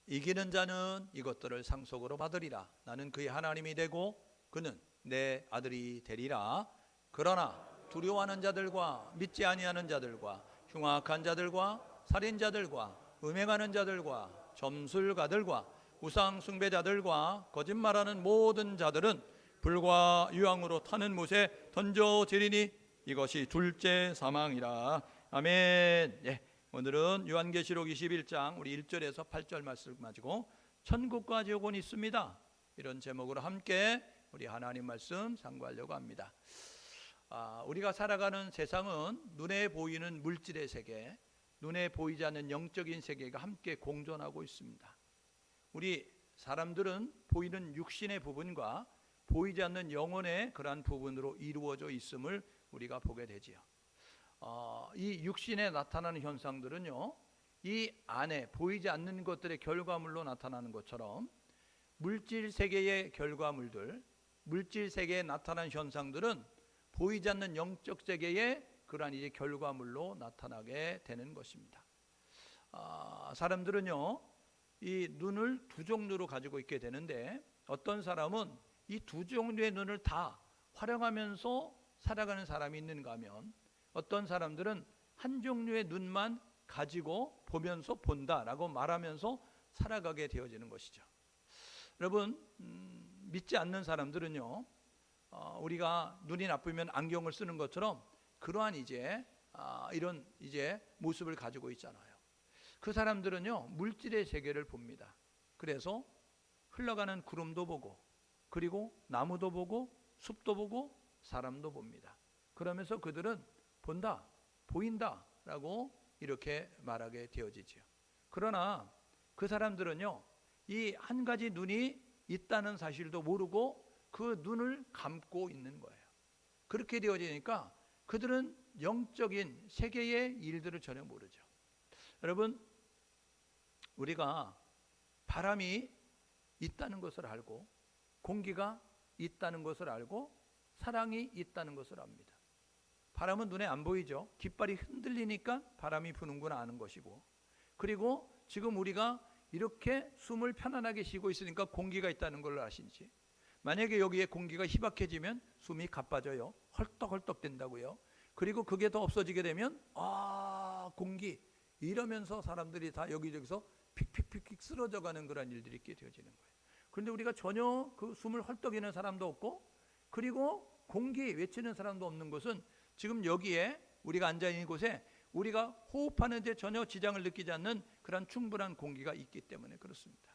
이기는 자는 이것들을 상속으로 받으리라. 나는 그의 하나님이 되고 그는 내 아들이 되리라. 그러나 두려워하는 자들과 믿지 아니하는 자들과 흉악한 자들과 살인자들과 음행하는 자들과 점술가들과 우상 숭배자들과 거짓말하는 모든 자들은 불과 유황으로 타는 못에 던져지리니 이것이 둘째 사망이라. 아멘. 예, 오늘은 요한계시록 21장 우리 1절에서 8절 말씀 가지고 천국과 지옥은 있습니다, 이런 제목으로 함께 우리 하나님 말씀 상고하려고 합니다. 우리가 살아가는 세상은 눈에 보이는 물질의 세계, 눈에 보이지 않는 영적인 세계가 함께 공존하고 있습니다. 우리 사람들은 보이는 육신의 부분과 보이지 않는 영혼의 그러한 부분으로 이루어져 있음을 우리가 보게 되지요. 이 육신에 나타나는 현상들은요, 이 안에 보이지 않는 것들의 결과물로 나타나는 것처럼 물질 세계의 결과물들, 물질 세계에 나타난 현상들은 보이지 않는 영적 세계의 그러한 이제 결과물로 나타나게 되는 것입니다. 사람들은요, 이 눈을 두 종류로 가지고 있게 되는데, 어떤 사람은 이 두 종류의 눈을 다 활용하면서 살아가는 사람이 있는가 하면, 어떤 사람들은 한 종류의 눈만 가지고 보면서 본다라고 말하면서 살아가게 되어지는 것이죠. 여러분, 믿지 않는 사람들은요, 우리가 눈이 나쁘면 안경을 쓰는 것처럼 그러한 이런 모습을 가지고 있잖아요. 그 사람들은요, 물질의 세계를 봅니다. 그래서 흘러가는 구름도 보고, 그리고 나무도 보고, 숲도 보고, 사람도 봅니다. 그러면서 그들은 본다, 보인다 라고 이렇게 말하게 되어지죠. 그러나 그 사람들은요, 이 한 가지 눈이 있다는 사실도 모르고 그 눈을 감고 있는 거예요. 그렇게 되어지니까 그들은 영적인 세계의 일들을 전혀 모르죠. 여러분, 우리가 바람이 있다는 것을 알고, 공기가 있다는 것을 알고, 사랑이 있다는 것을 압니다. 바람은 눈에 안 보이죠. 깃발이 흔들리니까 바람이 부는구나 아는 것이고, 그리고 지금 우리가 이렇게 숨을 편안하게 쉬고 있으니까 공기가 있다는 걸 아시지. 만약에 여기에 공기가 희박해지면 숨이 가빠져요. 헐떡헐떡 된다고요. 그리고 그게 더 없어지게 되면 공기 이러면서 사람들이 다 여기저기서 픽픽픽픽 쓰러져가는 그런 일들이 있게 되어지는 거예요. 그런데 우리가 전혀 그 숨을 헐떡이는 사람도 없고, 그리고 공기 외치는 사람도 없는 것은 지금 여기에 우리가 앉아있는 곳에 우리가 호흡하는 데 전혀 지장을 느끼지 않는 그런 충분한 공기가 있기 때문에 그렇습니다.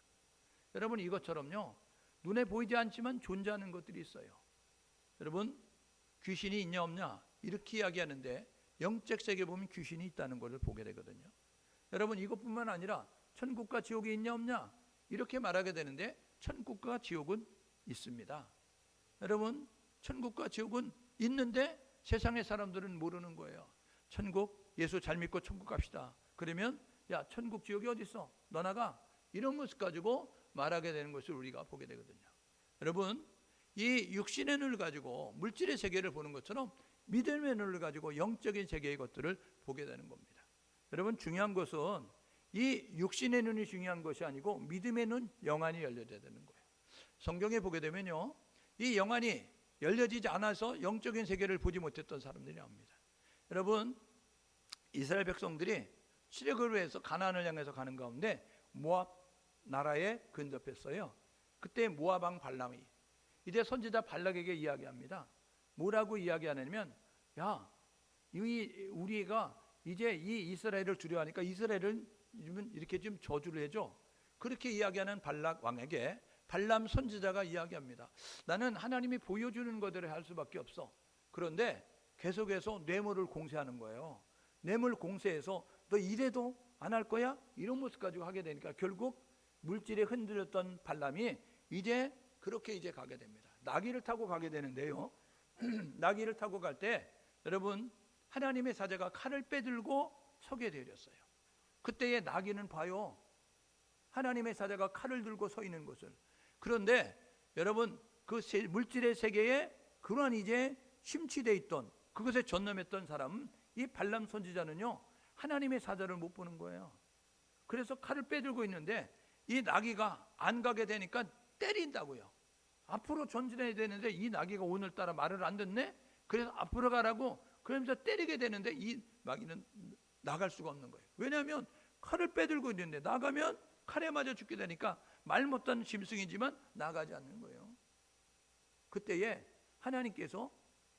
여러분, 이것처럼요, 눈에 보이지 않지만 존재하는 것들이 있어요. 여러분, 귀신이 있냐 없냐 이렇게 이야기하는데 영적 세계에 보면 귀신이 있다는 것을 보게 되거든요. 여러분, 이것뿐만 아니라 천국과 지옥이 있냐 없냐 이렇게 말하게 되는데 천국과 지옥은 있습니다. 여러분, 천국과 지옥은 있는데 세상의 사람들은 모르는 거예요. 천국, 예수 잘 믿고 천국 갑시다. 그러면 야, 천국 지옥이 어디 있어? 너 나가. 이런 모습 가지고 말하게 되는 것을 우리가 보게 되거든요. 여러분, 이 육신의 눈을 가지고 물질의 세계를 보는 것처럼 믿음의 눈을 가지고 영적인 세계의 것들을 보게 되는 겁니다. 여러분, 중요한 것은 이 육신의 눈이 중요한 것이 아니고 믿음의 눈, 영안이 열려져야 되는 거예요. 성경에 보게 되면요, 이 영안이 열려지지 않아서 영적인 세계를 보지 못했던 사람들이 나옵니다. 여러분, 이스라엘 백성들이 출애굽을 위해서 가나안을 향해서 가는 가운데 모압 나라에 근접했어요. 그때 모압 왕 발람이 이제 선지자 발락에게 이야기합니다. 뭐라고 이야기하냐면, 야, 우리가 이제 이 이스라엘을 두려워하니까 이스라엘을 이렇게 좀 저주를 해줘. 그렇게 이야기하는 발락 왕에게 발람 선지자가 이야기합니다. 나는 하나님이 보여주는 것들을 할 수밖에 없어. 그런데 계속해서 뇌물을 공세하는 거예요. 뇌물 공세해서 너 이래도 안 할 거야? 이런 모습 가지고 하게 되니까 결국 물질에 흔들렸던 발람이 이제 그렇게 이제 가게 됩니다. 나귀를 타고 가게 되는데요. 나귀를 타고 갈 때 여러분, 하나님의 사자가 칼을 빼들고 서게 되었어요. 그때의 나귀는 봐요, 하나님의 사자가 칼을 들고 서 있는 것을. 그런데 여러분, 그 물질의 세계에 그러한 이제 심취되어 있던, 그것에 전념했던 사람, 이 발람 선지자는요, 하나님의 사자를 못 보는 거예요. 그래서 칼을 빼들고 있는데 이 나귀가 안 가게 되니까 때린다고요. 앞으로 전진해야 되는데 이 나귀가 오늘따라 말을 안 듣네. 그래서 앞으로 가라고 그러면서 때리게 되는데 이 나귀는 나갈 수가 없는 거예요. 왜냐하면 칼을 빼들고 있는데 나가면 칼에 맞아 죽게 되니까 말 못하는 짐승이지만 나가지 않는 거예요. 그때에 하나님께서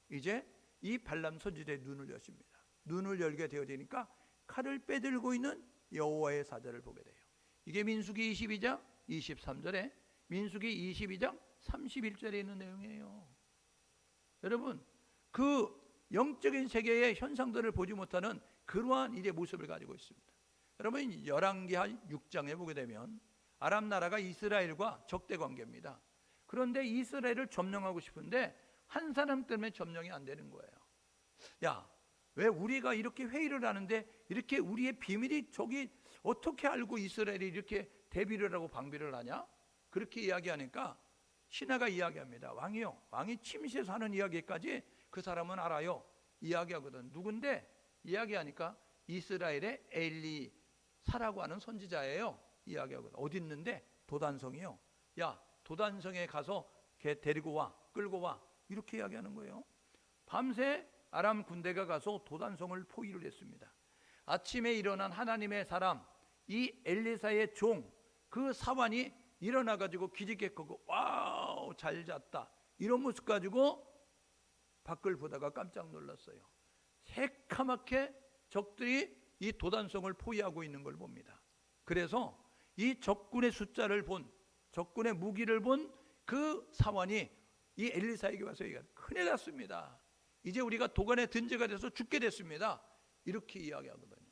이제 이 발람 선지자의 눈을 여십니다. 눈을 열게 되어지니까 칼을 빼들고 있는 여호와의 사자를 보게 돼요. 이게 민수기 22장 23절에 민수기 22장 31절에 있는 내용이에요. 여러분, 그 영적인 세계의 현상들을 보지 못하는 그러한 일의 모습을 가지고 있습니다. 여러분, 열왕기하 6장에 보게 되면 아람 나라가 이스라엘과 적대 관계입니다. 그런데 이스라엘을 점령하고 싶은데 한 사람 때문에 점령이 안 되는 거예요. 야, 왜 우리가 이렇게 회의를 하는데 이렇게 우리의 비밀이 저기 어떻게 알고 이스라엘이 이렇게 대비를 하고 방비를 하냐? 그렇게 이야기하니까 신하가 이야기합니다. 왕이요, 왕이 침시에서 하는 이야기까지 그 사람은 알아요. 이야기하거든. 누군데? 이야기하니까 이스라엘의 엘리사라고 하는 선지자예요. 이야기하거든. 어디 있는데? 도단성이요. 야, 도단성에 가서 걔 데리고 와, 끌고 와. 이렇게 이야기하는 거예요. 밤새 아람 군대가 가서 도단성을 포위를 했습니다. 아침에 일어난 하나님의 사람, 이 엘리사의 종, 그 사환이 일어나가지고 기지개끄고 와우 잘 잤다 이런 모습 가지고 밖을 보다가 깜짝 놀랐어요. 새카맣게 적들이 이 도단성을 포위하고 있는 걸 봅니다. 그래서 이 적군의 숫자를 본, 적군의 무기를 본 그 사환이 이 엘리사에게 와서 얘기합니다. 큰일 났습니다. 이제 우리가 도간의 든지가 돼서 죽게 됐습니다. 이렇게 이야기하거든요.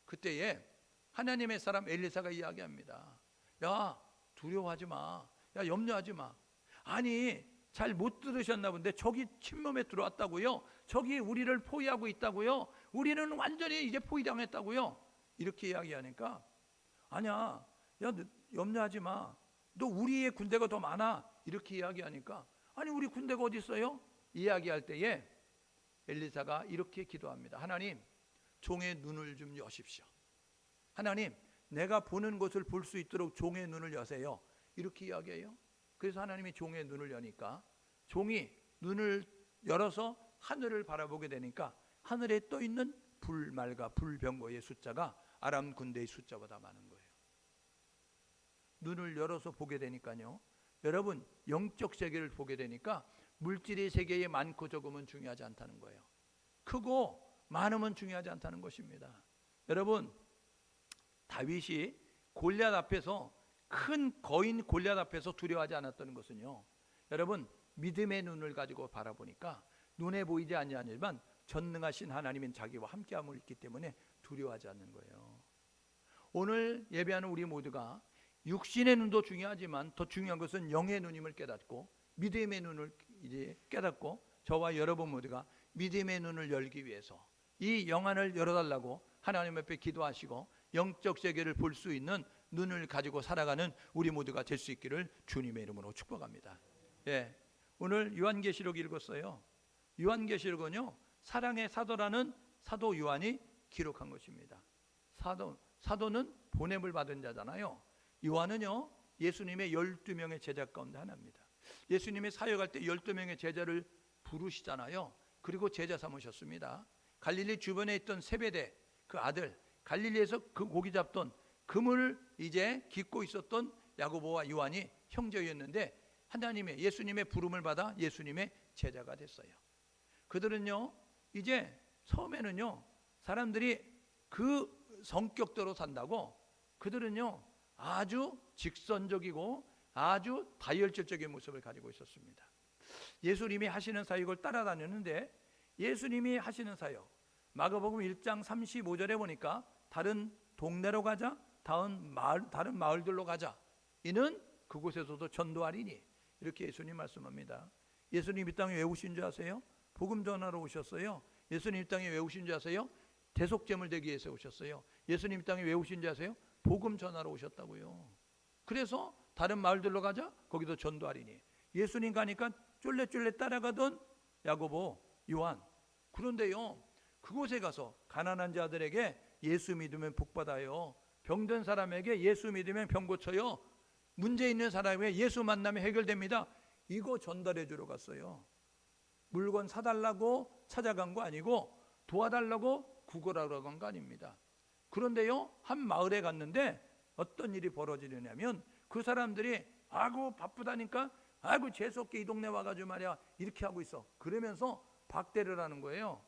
그때에 하나님의 사람 엘리사가 이야기합니다. 야, 두려워하지 마. 야, 염려하지 마. 아니, 잘 못 들으셨나 본데 적이 침범에 들어왔다고요. 적이 우리를 포위하고 있다고요. 우리는 완전히 이제 포위당했다고요. 이렇게 이야기하니까 아니야, 야, 염려하지 마. 너 우리의 군대가 더 많아. 이렇게 이야기하니까 아니, 우리 군대가 어디 있어요? 이야기할 때에 엘리사가 이렇게 기도합니다. 하나님, 종의 눈을 좀 여십시오. 하나님, 내가 보는 것을 볼 수 있도록 종의 눈을 여세요. 이렇게 이야기해요. 그래서 하나님이 종의 눈을 여니까 종이 눈을 열어서 하늘을 바라보게 되니까 하늘에 떠 있는 불말과 불병거의 숫자가 아람 군대의 숫자보다 많은 거예요. 눈을 열어서 보게 되니까요. 여러분, 영적 세계를 보게 되니까 물질의 세계에 많고 적음은 중요하지 않다는 거예요. 크고 많으면 중요하지 않다는 것입니다. 여러분, 다윗이 골리앗 앞에서 큰 거인 골리앗 앞에서 두려워하지 않았다는 것은요, 여러분, 믿음의 눈을 가지고 바라보니까 눈에 보이지 아니하지만 전능하신 하나님인 자기와 함께함을 있기 때문에 두려워하지 않는 거예요. 오늘 예배하는 우리 모두가 육신의 눈도 중요하지만 더 중요한 것은 영의 눈임을 깨닫고 믿음의 눈을 이제 깨닫고 저와 여러분 모두가 믿음의 눈을 열기 위해서 이 영안을 열어달라고 하나님 앞에 기도하시고 영적 세계를 볼 수 있는 눈을 가지고 살아가는 우리 모두가 될 수 있기를 주님의 이름으로 축복합니다. 예, 오늘 요한계시록 읽었어요. 요한계시록은요, 사랑의 사도라는 사도 요한이 기록한 것입니다. 사도는 보냄을 받은 자잖아요. 요한은요, 예수님의 12명의 제자 가운데 하나입니다. 예수님이 사역할 때 12명의 제자를 부르시잖아요. 그리고 제자 삼으셨습니다. 갈릴리 주변에 있던 세베대 그 아들, 갈릴리에서 그 고기 잡던 그물을 이제 깃고 있었던 야고보와 요한이 형제였는데 하나님의 예수님의 부름을 받아 예수님의 제자가 됐어요. 그들은요, 이제 처음에는요, 사람들이 그 성격대로 산다고 그들은요, 아주 직선적이고 아주 다혈질적인 모습을 가지고 있었습니다. 예수님이 하시는 사역을 따라다녔는데 예수님이 하시는 사역, 마가복음 1장 35절에 보니까 다른 동네로 가자, 다른 마을들로 가자, 이는 그곳에서도 전도하리니, 이렇게 예수님 말씀합니다. 예수님 이 땅에 왜 오신 줄 아세요? 복음 전하러 오셨어요. 예수님 이 땅에 왜 오신 줄 아세요? 대속제물 되기 위해서 오셨어요. 예수님 이 땅에 왜 오신 줄 아세요? 복음 전하러 오셨다고요. 그래서 다른 마을들로 가자, 거기도 전도하리니. 예수님 가니까 쫄래쫄래 따라가던 야고보, 요한. 그런데요, 그곳에 가서 가난한 자들에게 예수 믿으면 복 받아요, 병든 사람에게 예수 믿으면 병 고쳐요. 문제 있는 사람에게 예수 만나면 해결됩니다. 이거 전달해 주러 갔어요. 물건 사달라고 찾아간 거 아니고 도와달라고 구걸하러 간 거 아닙니다. 그런데요, 한 마을에 갔는데 어떤 일이 벌어지느냐면 그 사람들이 아이고 바쁘다니까 아이고 재수없게 이 동네 와가지고 말이야 이렇게 하고 있어. 그러면서 박대를 하는 거예요.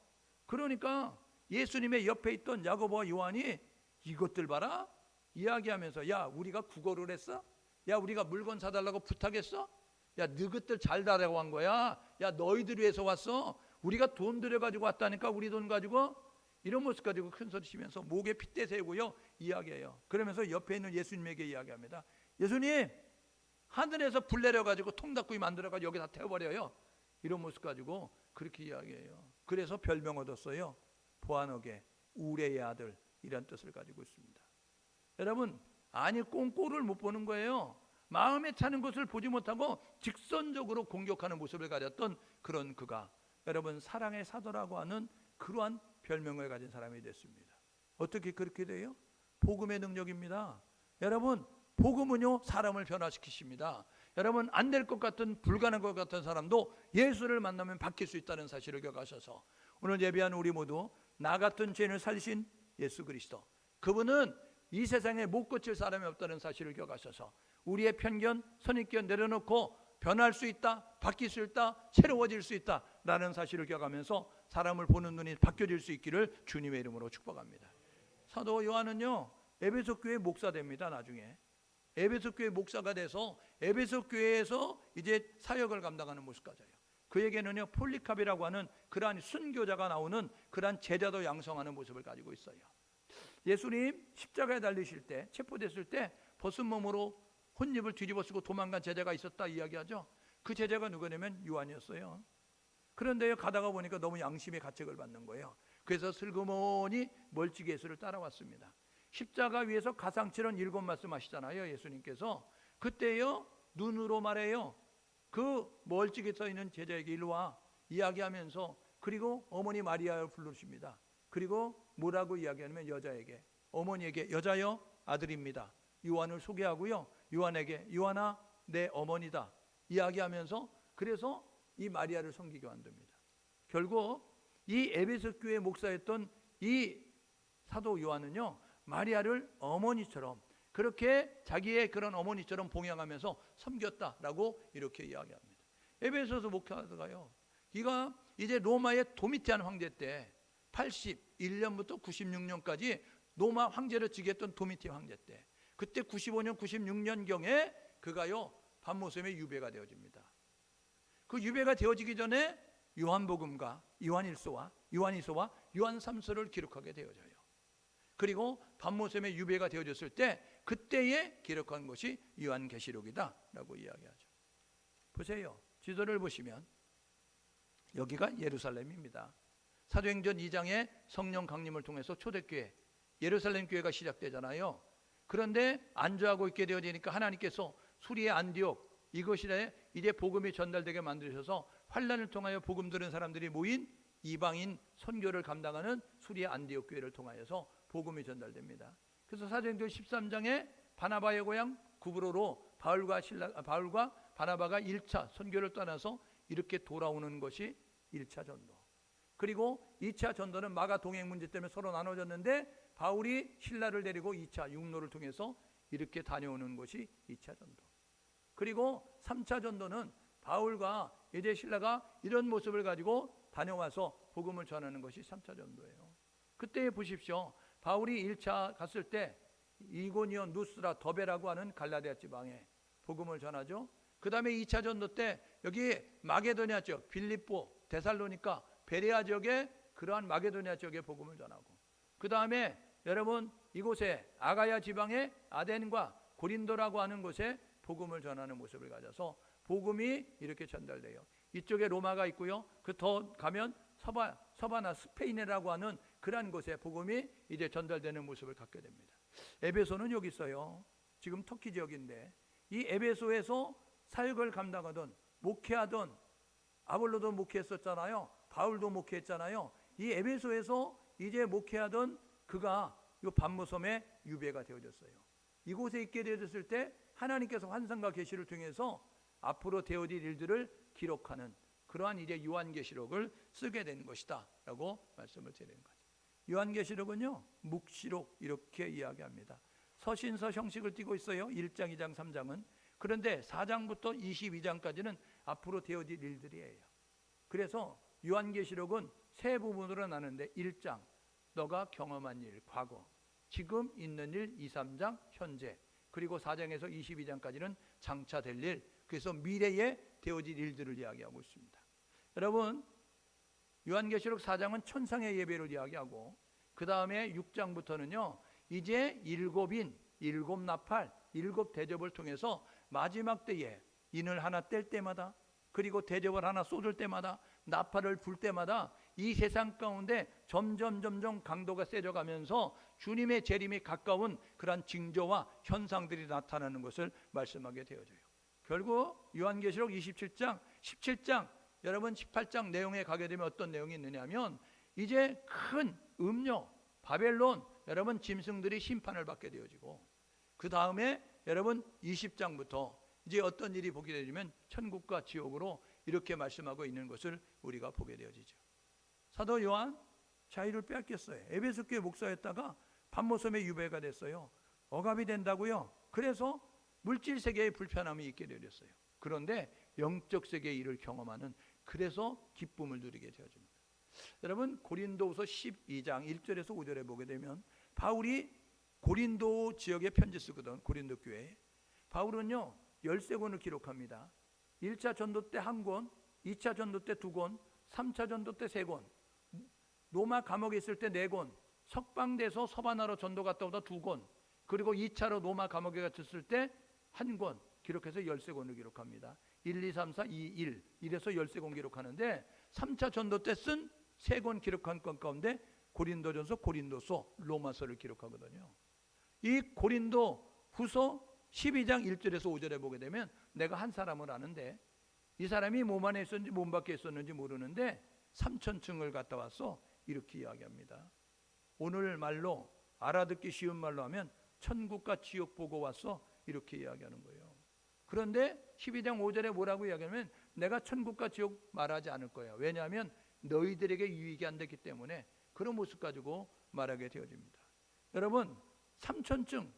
그러니까 예수님의 옆에 있던 야고보와 요한이 이것들 봐라 이야기하면서 야 우리가 구걸을 했어? 야 우리가 물건 사달라고 부탁했어? 야 너희들 잘 달라고 한 거야. 야 너희들 위해서 왔어. 우리가 돈 들여가지고 왔다니까 우리 돈 가지고. 이런 모습 가지고 큰 소리 치면서 목에 핏대 세우고요 이야기해요. 그러면서 옆에 있는 예수님에게 이야기합니다. 예수님 하늘에서 불 내려가지고 통닭구이 만들어가지고 여기다 태워버려요. 이런 모습 가지고 그렇게 이야기해요. 그래서 별명 얻었어요. 보아너게 우레의 아들 이런 뜻을 가지고 있습니다. 여러분 아니 꼼꼼을 못 보는 거예요. 마음에 차는 것을 보지 못하고 직선적으로 공격하는 모습을 가졌던 그런 그가 여러분 사랑의 사도라고 하는 그러한 별명을 가진 사람이 됐습니다. 어떻게 그렇게 돼요? 복음의 능력입니다. 여러분 복음은요 사람을 변화시키십니다. 여러분 안 될 것 같은 불가능한 것 같은 사람도 예수를 만나면 바뀔 수 있다는 사실을 기억하셔서 오늘 예배한 우리 모두 나 같은 죄인을 살리신 예수 그리스도 그분은 이 세상에 못 고칠 사람이 없다는 사실을 기억하셔서 우리의 편견, 선입견 내려놓고 변할 수 있다, 바뀔 수 있다, 새로워질 수 있다라는 사실을 기억하면서 사람을 보는 눈이 바뀌어질 수 있기를 주님의 이름으로 축복합니다. 사도 요한은요 에베소 교회 목사 됩니다. 나중에 에베소 교회 목사가 돼서 에베소 교회에서 이제 사역을 감당하는 모습까지요. 그에게는요 폴리카비라고 하는 그러한 순교자가 나오는 그러한 제자도 양성하는 모습을 가지고 있어요. 예수님 십자가에 달리실 때 체포됐을 때 벗은 몸으로 혼입을 뒤집어 쓰고 도망간 제자가 있었다 이야기하죠. 그 제자가 누구냐면 요한이었어요. 그런데요 가다가 보니까 너무 양심의 가책을 받는 거예요. 그래서 슬그머니 멀찍이 예수를 따라왔습니다. 십자가 위에서 가상칠은 7 말씀하시잖아요 예수님께서. 그때요 눈으로 말해요. 그 멀찍이 서 있는 제자에게 일로 와 이야기하면서 그리고 어머니 마리아를 부르십니다. 그리고 뭐라고 이야기하냐면 여자에게 어머니에게 여자여 아들입니다. 요한을 소개하고요 요한에게 요한아 내 어머니다 이야기하면서 그래서 이 마리아를 섬기게 만듭니다. 결국 이 에베소 교회 목사였던 이 사도 요한은요 마리아를 어머니처럼 그렇게 자기의 그런 어머니처럼 봉양하면서 섬겼다라고 이렇게 이야기합니다. 에베소서 목사가요 이가 이제 로마의 도미티안 황제 때 81년부터 96년까지 로마 황제를 지겠던 도미티안 황제 때 그때 95년 96년경에 그가요 밤모섬에 유배가 되어집니다. 그 유배가 되어지기 전에 요한복음과 요한일서와 요한이서와 요한삼서를 기록하게 되어져요. 그리고 밤모섬에 유배가 되어졌을 때 그때에 기록한 것이 요한계시록이다라고 이야기하죠. 보세요. 지도를 보시면 여기가 예루살렘입니다. 사도행전 2장에 성령 강림을 통해서 초대교회 예루살렘 교회가 시작되잖아요. 그런데 안주하고 있게 되어지니까 하나님께서 수리의 안디옥 이것이래 이제 복음이 전달되게 만드셔서 환란을 통하여 복음 들은 사람들이 모인 이방인 선교를 감당하는 수리의 안디옥 교회를 통하여서 복음이 전달됩니다. 그래서 사도행전 13장에 바나바의 고향 구브로로 바울과 바나바가 1차 선교를 떠나서 이렇게 돌아오는 것이 1차 전도. 그리고 2차 전도는 마가 동행 문제 때문에 서로 나눠졌는데 바울이 신라를 데리고 2차 육로를 통해서 이렇게 다녀오는 것이 2차 전도. 그리고 3차 전도는 바울과 이제 신라가 이런 모습을 가지고 다녀와서 복음을 전하는 것이 3차 전도예요. 그때 보십시오. 바울이 1차 갔을 때 이고니온, 누스라, 더베라고 하는 갈라디아 지방에 복음을 전하죠. 그 다음에 2차 전도 때 여기 마게도니아 쪽, 빌립보, 데살로니가, 베레아 지역에 그러한 마게도니아 지역에 복음을 전하고 그 다음에 여러분 이곳에 아가야 지방의 아덴과 고린도라고 하는 곳에 복음을 전하는 모습을 가져서 복음이 이렇게 전달돼요. 이쪽에 로마가 있고요. 그 더 가면 서바나 스페인이라고 하는 그러한 곳에 복음이 이제 전달되는 모습을 갖게 됩니다. 에베소는 여기 있어요. 지금 터키 지역인데 이 에베소에서 사역을 감당하던 목회하던 아볼로도 목회했었잖아요. 바울도 목회했잖아요. 이 에베소에서 이제 목회하던 그가 이 반모섬에 유배가 되어졌어요. 이곳에 있게 되어졌을 때 하나님께서 환상과 계시를 통해서 앞으로 되어질 일들을 기록하는 그러한 이제 요한계시록을 쓰게 되는 것이다 라고 말씀을 드리는 거죠. 요한계시록은요 묵시록 이렇게 이야기합니다. 서신서 형식을 띠고 있어요. 1장, 2장, 3장은. 그런데 4장부터 22장까지는 앞으로 되어질 일들이에요. 그래서 요한계시록은 세 부분으로 나누는데 1장 너가 경험한 일, 과거, 지금 있는 일 2, 3장, 현재, 그리고 4장에서 22장까지는 장차 될 일, 그래서 미래에 되어질 일들을 이야기하고 있습니다. 여러분 요한계시록 4장은 천상의 예배를 이야기하고 그 다음에 6장부터는요 이제 일곱 나팔, 일곱 대접을 통해서 마지막 때에 인을 하나 뗄 때마다 그리고 대접을 하나 쏟을 때마다 나팔을 불 때마다 이 세상 가운데 점점 강도가 세져가면서 주님의 재림이 가까운 그러한 징조와 현상들이 나타나는 것을 말씀하게 되어져요. 결국 요한계시록 27장, 17장, 여러분 18장 내용에 가게 되면 어떤 내용이 있느냐면 이제 큰 음료, 바벨론, 여러분 짐승들이 심판을 받게 되어지고 그 다음에 여러분 20장부터 이제 어떤 일이 보게 되면 천국과 지옥으로 이렇게 말씀하고 있는 것을 우리가 보게 되어지죠. 사도 요한 자유를 빼앗겼어요. 에베소 교회 목사였다가 반모섬에 유배가 됐어요. 억압이 된다고요. 그래서 물질 세계의 불편함이 있게 되었어요. 그런데 영적 세계의 일을 경험하는 그래서 기쁨을 누리게 되어집니다. 여러분 고린도후서 12장 1절에서 5절에 보게 되면 바울이 고린도 지역에 편지 쓰거든. 고린도 교회에 바울은요 13권을 기록합니다. 1차 전도 때 1권, 2차 전도 때 2권, 3차 전도 때 3권, 로마 감옥에 있을 때 4권, 석방돼서 서바나로 전도 갔다 오다 2권, 그리고 2차로 로마 감옥에 갇혔을 때 1권 기록해서 13권을 기록합니다. 1, 2, 3, 4, 2, 1 이래서 13권 기록하는데 3차 전도 때 쓴 3권 기록한 건 가운데 고린도전서, 고린도서, 로마서를 기록하거든요. 이 고린도 후서 12장 1절에서 5절에 보게 되면 내가 한 사람을 아는데 이 사람이 몸 안에 있었는지 몸 밖에 있었는지 모르는데 3,000층을 갔다 왔어. 이렇게 이야기합니다. 오늘 말로 알아듣기 쉬운 말로 하면 천국과 지옥 보고 왔어. 이렇게 이야기하는 거예요. 그런데 12장 5절에 뭐라고 이야기하면 내가 천국과 지옥 말하지 않을 거야. 왜냐하면 너희들에게 유익이 안 되기 때문에 그런 모습 가지고 말하게 되어집니다. 여러분 3,000층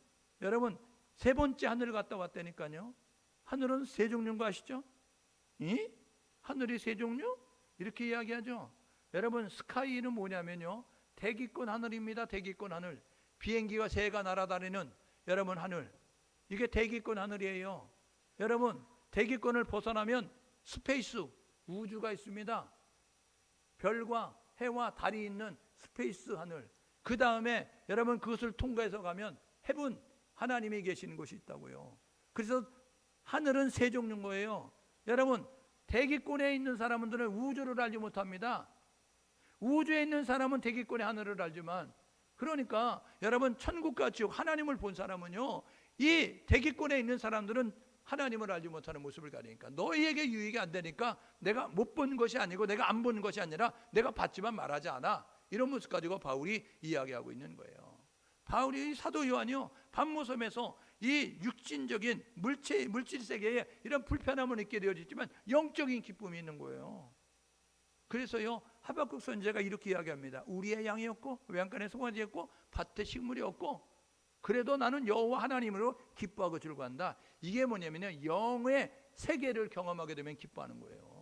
여러분 세 번째 하늘을 갔다 왔다니까요. 하늘은 세 종류인 거 아시죠? 하늘이 세 종류? 이렇게 이야기하죠. 여러분 스카이는 뭐냐면요 대기권 하늘입니다. 대기권 하늘. 비행기가 새가 날아다니는 여러분 하늘. 이게 대기권 하늘이에요. 여러분 대기권을 벗어나면 스페이스 우주가 있습니다. 별과 해와 달이 있는 스페이스 하늘. 그 다음에 여러분 그것을 통과해서 가면 헤븐 하나님이 계시는 곳이 있다고요. 그래서 하늘은 세 종류인 거예요. 여러분 대기권에 있는 사람들은 우주를 알지 못합니다. 우주에 있는 사람은 대기권의 하늘을 알지만 그러니까 여러분 천국과 지옥 하나님을 본 사람은요 이 대기권에 있는 사람들은 하나님을 알지 못하는 모습을 가리니까 너희에게 유익이 안 되니까 내가 못 본 것이 아니고 내가 안 본 것이 아니라 내가 봤지만 말하지 않아. 이런 모습 가지고 바울이 이야기하고 있는 거예요. 바울이 사도 요한이요 반모섬에서 이 육신적인 물질 세계에 이런 불편함을 느끼게 되어지지만 영적인 기쁨이 있는 거예요. 그래서요 하박국 선지자가 이렇게 이야기합니다. 우리의 양이 없고 외양간에 송아지 없고 밭에 식물이 없고 그래도 나는 여호와 하나님으로 기뻐하고 즐거워한다. 이게 뭐냐면요 영의 세계를 경험하게 되면 기뻐하는 거예요.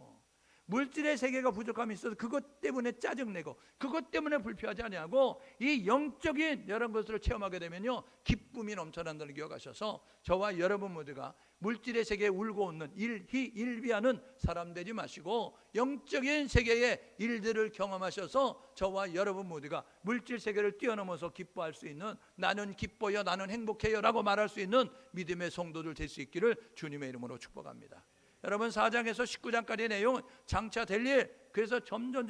물질의 세계가 부족함이 있어서 그것 때문에 짜증내고 그것 때문에 불평하지 아니하고 이 영적인 여러 것들을 체험하게 되면요 기쁨이 넘쳐난다는 기억하셔서 저와 여러분 모두가 물질의 세계에 울고 웃는 일희일비하는 사람 되지 마시고 영적인 세계의 일들을 경험하셔서 저와 여러분 모두가 물질 세계를 뛰어넘어서 기뻐할 수 있는 나는 기뻐요 나는 행복해요 라고 말할 수 있는 믿음의 성도들 될 수 있기를 주님의 이름으로 축복합니다. 여러분 4장에서 19장까지의 내용은 장차 될 일, 그래서 점점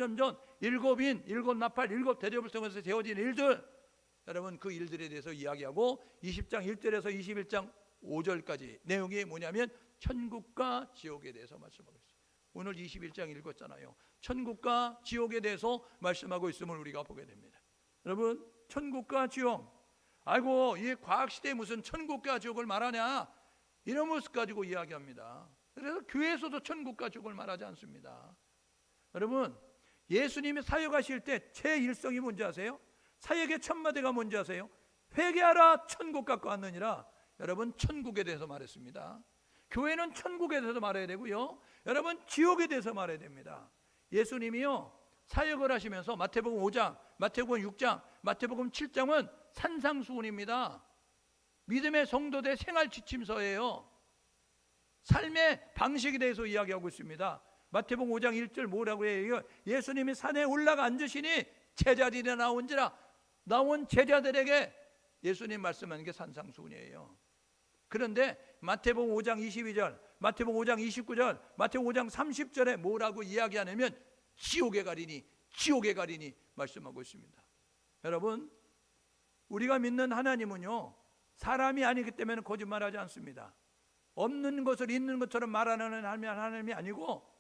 일곱 나팔, 일곱 대접을 통해서 되어진 일들, 여러분 그 일들에 대해서 이야기하고 20장 1절에서 21장 5절까지 내용이 뭐냐면 천국과 지옥에 대해서 말씀하고 있어요. 오늘 21장 읽었잖아요. 천국과 지옥에 대해서 말씀하고 있음을 우리가 보게 됩니다. 여러분 천국과 지옥, 아이고 이 과학시대에 무슨 천국과 지옥을 말하냐, 이런 모습 가지고 이야기합니다. 그래서 교회에서도 천국과 지옥을 말하지 않습니다. 여러분, 예수님이 사역하실 때 제1성이 뭔지 아세요? 사역의 첫마디가 뭔지 아세요? 회개하라, 천국 갖고 왔느니라. 여러분, 천국에 대해서 말했습니다. 교회는 천국에 대해서 말해야 되고요, 여러분 지옥에 대해서 말해야 됩니다. 예수님이요 사역을 하시면서 마태복음 5장, 마태복음 6장, 마태복음 7장은 산상수훈입니다. 믿음의 성도들의 생활 지침서예요. 삶의 방식에 대해서 이야기하고 있습니다. 마태복음 5장 1절 뭐라고 해요? 예수님이 산에 올라가 앉으시니 제자들이 나온지라. 나온 제자들에게 예수님 말씀하는 게 산상수훈이에요. 그런데 마태복음 5장 22절, 마태복음 5장 29절, 마태복음 5장 30절에 뭐라고 이야기하냐면 지옥에 가리니, 지옥에 가리니 말씀하고 있습니다. 여러분, 우리가 믿는 하나님은요 사람이 아니기 때문에 거짓말하지 않습니다. 없는 것을 있는 것처럼 말하는 하나님이 아니고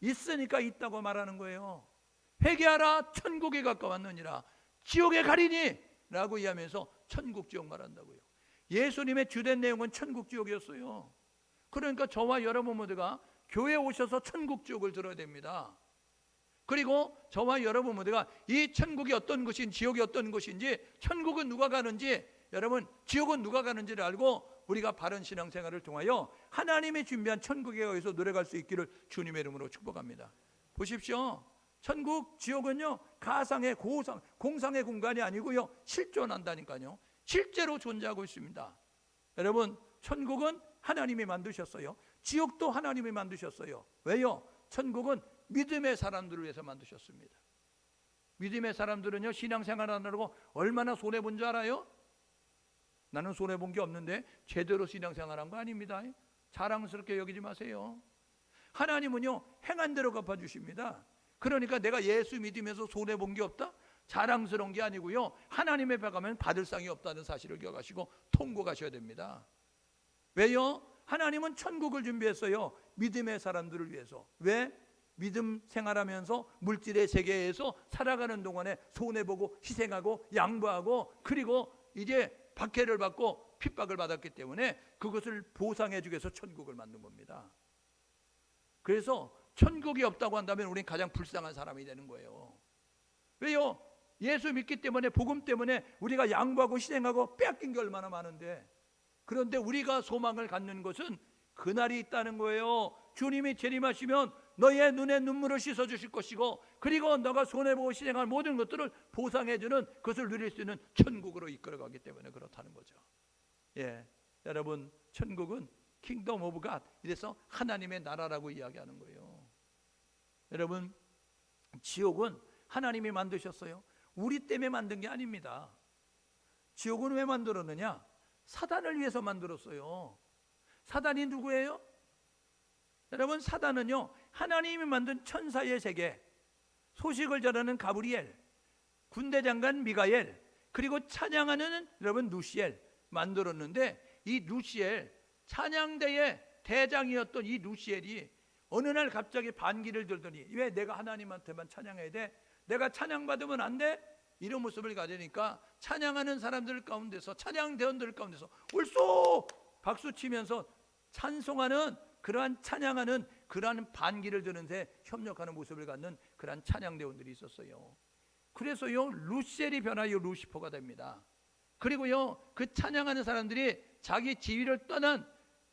있으니까 있다고 말하는 거예요. 회개하라, 천국에 가까웠느니라. 지옥에 가리니 라고 이야기하면서 천국 지옥 말한다고요. 예수님의 주된 내용은 천국 지옥이었어요. 그러니까 저와 여러분 모두가 교회에 오셔서 천국 지옥을 들어야 됩니다. 그리고 저와 여러분 모두가 이 천국이 어떤 것인지, 지옥이 어떤 것인지, 천국은 누가 가는지, 여러분 지옥은 누가 가는지를 알고 우리가 바른 신앙생활을 통하여 하나님이 준비한 천국에 의해서 노래갈 수 있기를 주님의 이름으로 축복합니다. 보십시오, 천국, 지옥은요 가상의 공상의 공간이 아니고요 실존한다니까요. 실제로 존재하고 있습니다. 여러분, 천국은 하나님이 만드셨어요. 지옥도 하나님이 만드셨어요. 왜요? 천국은 믿음의 사람들을 위해서 만드셨습니다. 믿음의 사람들은요 신앙생활 하느라고 얼마나 손해본 줄 알아요? 나는 손해본 게 없는데 제대로 신앙생활한 거 아닙니다. 자랑스럽게 여기지 마세요. 하나님은요 행한 대로 갚아주십니다. 그러니까 내가 예수 믿으면서 손해본 게 없다? 자랑스러운 게 아니고요, 하나님의 배 가면 받을 상이 없다는 사실을 기억하시고 통곡하셔야 됩니다. 왜요? 하나님은 천국을 준비했어요. 믿음의 사람들을 위해서. 왜? 믿음 생활하면서 물질의 세계에서 살아가는 동안에 손해보고 희생하고 양보하고 그리고 이제 박해를 받고 핍박을 받았기 때문에 그것을 보상해 주기 위해서 천국을 만든 겁니다. 그래서 천국이 없다고 한다면 우리는 가장 불쌍한 사람이 되는 거예요. 왜요? 예수 믿기 때문에, 복음 때문에 우리가 양보하고 희생하고 빼앗긴 게 얼마나 많은데, 그런데 우리가 소망을 갖는 것은 그날이 있다는 거예요. 주님이 재림하시면 너의 눈에 눈물을 씻어주실 것이고, 그리고 너가 손해보고 희생할 모든 것들을 보상해주는, 그것을 누릴 수 있는 천국으로 이끌어가기 때문에 그렇다는 거죠. 예, 여러분, 천국은 킹덤 오브 갓, 이래서 하나님의 나라라고 이야기하는 거예요. 여러분, 지옥은 하나님이 만드셨어요. 우리 때문에 만든 게 아닙니다. 지옥은 왜 만들었느냐? 사단을 위해서 만들었어요. 사단이 누구예요? 여러분, 사단은요 하나님이 만든 천사의 세계, 소식을 전하는 가브리엘, 군대 장관 미가엘, 그리고 찬양하는 여러분 루시엘 만들었는데, 이 루시엘, 찬양대의 대장이었던 이 루시엘이 어느 날 갑자기 반기를 들더니, 왜 내가 하나님한테만 찬양해야 돼? 내가 찬양받으면 안 돼? 이런 모습을 가지니까 찬양하는 사람들 가운데서, 찬양대원들 가운데서 올쏘 박수 치면서 찬송하는, 그러한 찬양하는, 그러한 반기를 드는 데 협력하는 모습을 갖는 그러한 찬양대원들이 있었어요. 그래서요 루시엘이 변하여 루시퍼가 됩니다. 그리고요 그 찬양하는 사람들이 자기 지위를 떠난,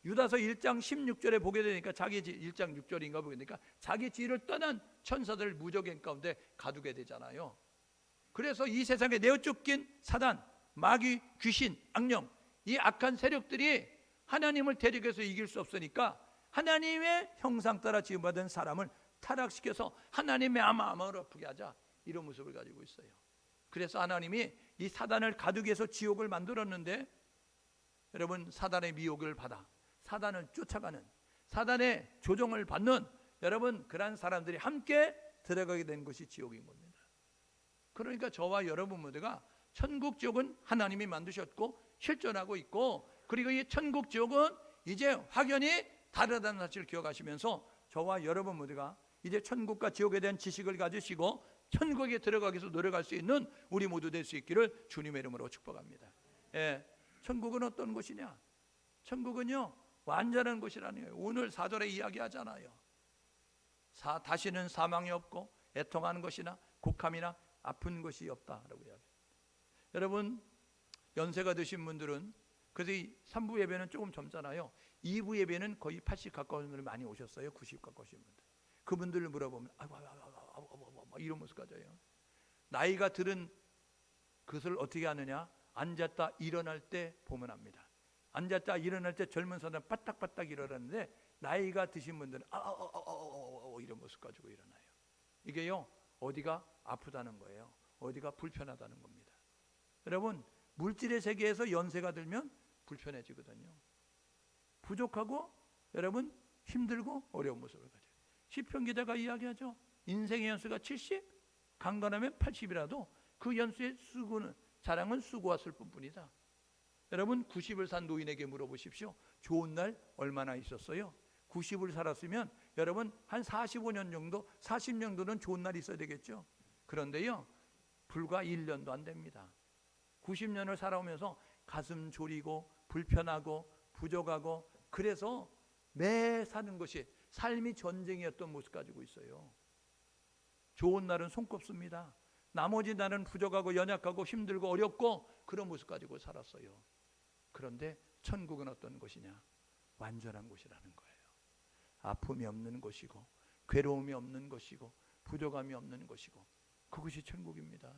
유다서 1장 16절에 보게 되니까, 1장 6절인가 보게 되니까 자기 지위를 떠난 천사들 무적행 가운데 가두게 되잖아요. 그래서 이 세상에 내어 쫓긴 사단, 마귀, 귀신, 악령, 이 악한 세력들이 하나님을 대적해서 이길 수 없으니까 하나님의 형상 따라 지음받은 사람을 타락시켜서 하나님의 마음을 아프게 하자, 이런 모습을 가지고 있어요. 그래서 하나님이 이 사단을 가두기 위해서 지옥을 만들었는데, 여러분, 사단의 미혹을 받아 사단을 쫓아가는, 사단의 조종을 받는 여러분, 그런 사람들이 함께 들어가게 된 것이 지옥인 겁니다. 그러니까 저와 여러분 모두가 천국 지옥은 하나님이 만드셨고 실존하고 있고, 그리고 이 천국 지옥은 이제 확연히 다르다는 사실을 기억하시면서 저와 여러분 모두가 이제 천국과 지옥에 대한 지식을 가지시고 천국에 들어가기 위해서 노력할 수 있는 우리 모두 될 수 있기를 주님의 이름으로 축복합니다. 천국은 어떤 곳이냐? 천국은요 완전한 곳이라는 거예요. 오늘 4절에 이야기하잖아요. 다시는 사망이 없고 애통하는 것이나 곡함이나 아픈 것이 없다라고 이야기해요. 여러분 연세가 드신 분들은, 그래서 이 3부 예배는 조금 젊잖아요. 2부 예배는 거의 80 가까운 분들이 많이 오셨어요. 90 가까우신 분들. 그분들을 물어보면 아이고 이런 모습 가져요. 나이가 들은 그것을 어떻게 하느냐? 앉았다 일어날 때 보면 압니다. 앉았다 일어날 때 젊은 사람 빠딱빠딱 일어나는데 나이가 드신 분들은 이런 모습 가지고 일어나요. 이게요 어디가 아프다는 거예요. 어디가 불편하다는 겁니다. 여러분 물질의 세계에서 연세가 들면 불편해지거든요. 부족하고 여러분 힘들고 어려운 모습을 가져요. 시편 기자가 이야기하죠. 인생의 연수가 70, 강건하면 80이라도 그 연수의 자랑은 수고와 슬픔뿐이다. 여러분 90을 산 노인에게 물어보십시오. 좋은 날 얼마나 있었어요? 90을 살았으면 여러분 한 45년 정도, 40년 정도는 좋은 날이 있어야 되겠죠. 그런데요 불과 1년도 안 됩니다. 90년을 살아오면서 가슴 졸이고 불편하고 부족하고, 그래서 매 사는 것이 삶이 전쟁이었던 모습 가지고 있어요. 좋은 날은 손꼽습니다. 나머지 날은 부족하고 연약하고 힘들고 어렵고 그런 모습 가지고 살았어요. 그런데 천국은 어떤 곳이냐? 완전한 곳이라는 거예요. 아픔이 없는 곳이고 괴로움이 없는 곳이고 부족함이 없는 곳이고 그것이 천국입니다.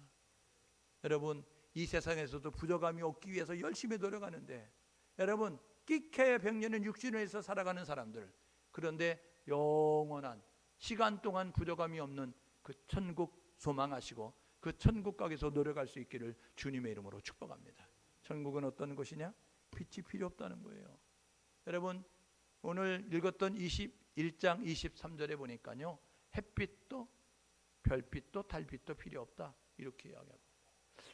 여러분 이 세상에서도 부족함이 없기 위해서 열심히 노력하는데, 여러분 끼케 백년은 육신에서 살아가는 사람들, 그런데 영원한 시간 동안 부족함이 없는 그 천국 소망하시고 그 천국 가게에서 노력할 수 있기를 주님의 이름으로 축복합니다. 천국은 어떤 곳이냐? 빛이 필요 없다는 거예요. 여러분 오늘 읽었던 21장 23절에 보니까요 햇빛도 별빛도 달빛도 필요 없다 이렇게 이야기하고,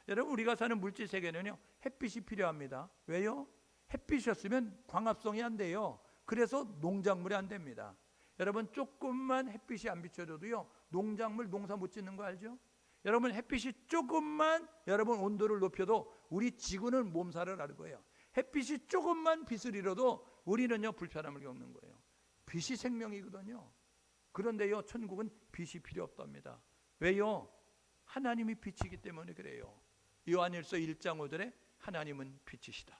여러분 우리가 사는 물질 세계는요 햇빛이 필요합니다. 왜요? 햇빛이었으면 광합성이 안 돼요. 그래서 농작물이 안 됩니다. 여러분 조금만 햇빛이 안 비춰줘도요 농작물 농사 못 짓는 거 알죠? 여러분 햇빛이 조금만 여러분 온도를 높여도 우리 지구는 몸살을 앓을 거예요. 햇빛이 조금만 빛을 잃어도 우리는요 불편함을 겪는 거예요. 빛이 생명이거든요. 그런데요 천국은 빛이 필요 없답니다. 왜요? 하나님이 빛이기 때문에 그래요. 요한일서 1장 5절에 하나님은 빛이시다.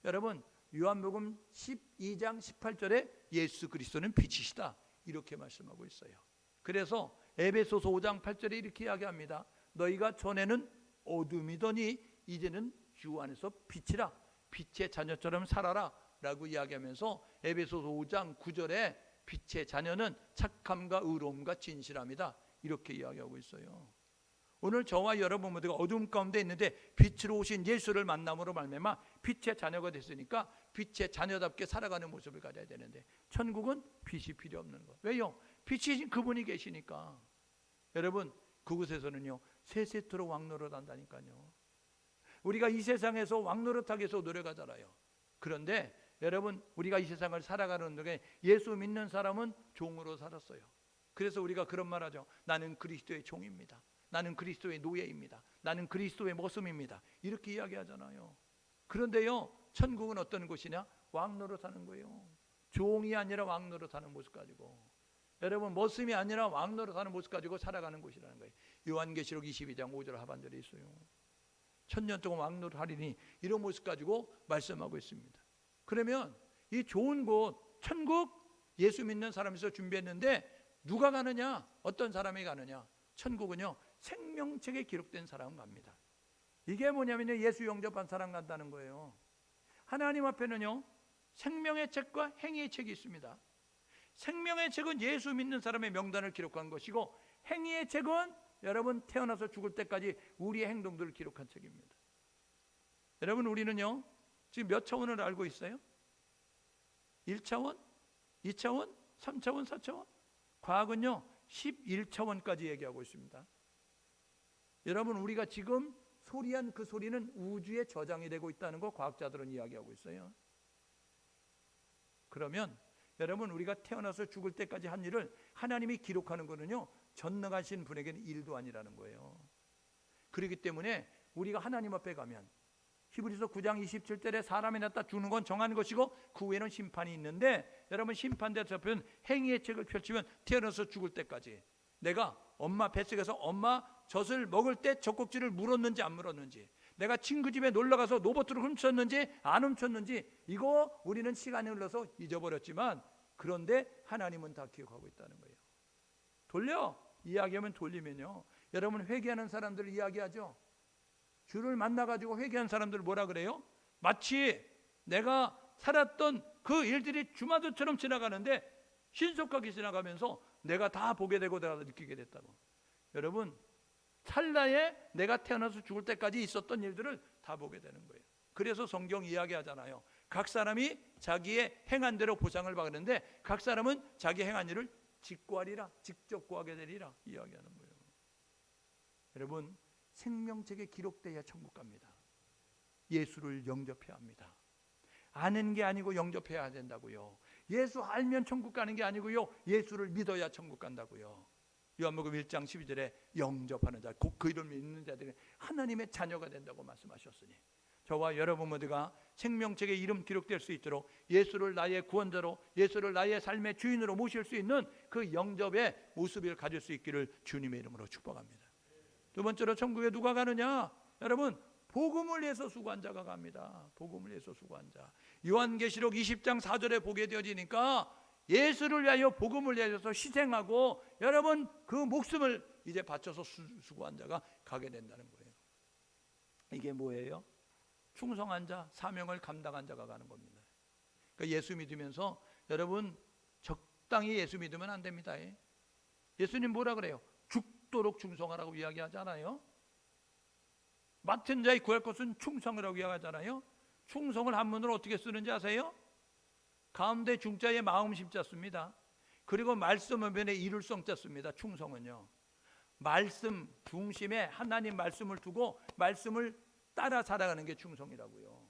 여러분 요한복음 12장 18절에 예수 그리스도는 빛이시다 이렇게 말씀하고 있어요. 그래서 에베소서 5장 8절에 이렇게 이야기합니다. 너희가 전에는 어둠이더니 이제는 주 안에서 빛이라, 빛의 자녀처럼 살아라 라고 이야기하면서 에베소서 5장 9절에 빛의 자녀는 착함과 의로움과 진실함이다 이렇게 이야기하고 있어요. 오늘 저와 여러분 모두가 어둠 가운데 있는데 빛으로 오신 예수를 만남으로 말미암아 빛의 자녀가 됐으니까 빛의 자녀답게 살아가는 모습을 가져야 되는데, 천국은 빛이 필요 없는 것. 왜요? 빛이신 그분이 계시니까. 여러분 그곳에서는요 세세토록 왕노릇 한다니까요. 우리가 이 세상에서 왕노릇하기 위해서 노력하잖아요. 그런데 여러분 우리가 이 세상을 살아가는 동안 예수 믿는 사람은 종으로 살았어요. 그래서 우리가 그런 말 하죠. 나는 그리스도의 종입니다. 나는 그리스도의 노예입니다. 나는 그리스도의 모습입니다. 이렇게 이야기하잖아요. 그런데요 천국은 어떤 곳이냐? 왕노릇하는 거예요. 종이 아니라 왕노릇하는 모습 가지고, 여러분 머슴이 아니라 왕노릇하는 모습 가지고 살아가는 곳이라는 거예요. 요한계시록 22장 5절 하반절에 있어요. 1000년 동안 왕노릇하리니 이런 모습 가지고 말씀하고 있습니다. 그러면 이 좋은 곳 천국 예수 믿는 사람에서 준비했는데 누가 가느냐? 어떤 사람이 가느냐? 천국은요 생명책에 기록된 사람은 갑니다. 이게 뭐냐면요 예수 영접한 사람 간다는 거예요. 하나님 앞에는요 생명의 책과 행위의 책이 있습니다. 생명의 책은 예수 믿는 사람의 명단을 기록한 것이고, 행위의 책은 여러분 태어나서 죽을 때까지 우리의 행동들을 기록한 책입니다. 여러분 우리는요 지금 몇 차원을 알고 있어요? 1차원, 2차원, 3차원, 4차원? 과학은요 11차원까지 얘기하고 있습니다. 여러분 우리가 지금 소리한 그 소리는 우주에 저장이 되고 있다는 거 과학자들은 이야기하고 있어요. 그러면 여러분 우리가 태어나서 죽을 때까지 한 일을 하나님이 기록하는 거는요 전능하신 분에게는 일도 아니라는 거예요. 그렇기 때문에 우리가 하나님 앞에 가면 히브리서 9장 27절에 사람이 낳다 죽는 건 정한 것이고 그 후에는 심판이 있는데, 여러분 심판대에 잡힌 행위의 책을 펼치면 태어나서 죽을 때까지 내가 엄마 뱃속에서 엄마 젖을 먹을 때 젖꼭지를 물었는지 안 물었는지, 내가 친구 집에 놀러가서 노버트를 훔쳤는지 안 훔쳤는지, 이거 우리는 시간이 흘러서 잊어버렸지만 그런데 하나님은 다 기억하고 있다는 거예요. 이야기하면 돌리면요, 여러분 회개하는 사람들을 이야기하죠. 주를 만나가지고 회개한 사람들 뭐라 그래요? 마치 내가 살았던 그 일들이 주마등처럼 지나가는데 신속하게 지나가면서 내가 다 보게 되고 내가 느끼게 됐다고. 여러분 찰나에 내가 태어나서 죽을 때까지 있었던 일들을 다 보게 되는 거예요. 그래서 성경 이야기하잖아요. 각 사람이 자기의 행한 대로 보상을 받는데 각 사람은 자기 행한 일을 직구하리라, 직접 구하게 되리라 이야기하는 거예요. 여러분 생명책에 기록되어야 천국 갑니다. 예수를 영접해야 합니다. 아는 게 아니고 영접해야 된다고요. 예수 알면 천국 가는 게 아니고요, 예수를 믿어야 천국 간다고요. 요한복음 1장 12절에 영접하는 자, 곧 그 이름을 믿는 자들이 하나님의 자녀가 된다고 말씀하셨으니, 저와 여러분 모두가 생명책에 이름 기록될 수 있도록 예수를 나의 구원자로, 예수를 나의 삶의 주인으로 모실 수 있는 그 영접의 모습을 가질 수 있기를 주님의 이름으로 축복합니다. 두 번째로 천국에 누가 가느냐? 여러분 복음을 위해서 수고한 자가 갑니다. 복음을 위해서 수고한 자. 요한계시록 20장 4절에 보게 되어지니까 예수를 위하여 복음을 위해서 희생하고 여러분 그 목숨을 이제 바쳐서 수고한 자가 가게 된다는 거예요. 이게 뭐예요? 충성한 자, 사명을 감당한 자가 가는 겁니다. 그러니까 예수 믿으면서 여러분 적당히 예수 믿으면 안 됩니다. 예수님 뭐라 그래요? 죽도록 충성하라고 이야기하잖아요. 맡은 자의 구할 것은 충성이라고 이야기하잖아요. 충성을 한문으로 어떻게 쓰는지 아세요? 가운데 중자에 마음 심자 씁니다. 그리고 말씀변에 이룰성자 씁니다. 충성은요, 말씀 중심에 하나님 말씀을 두고 말씀을 따라 살아가는 게 충성이라고요.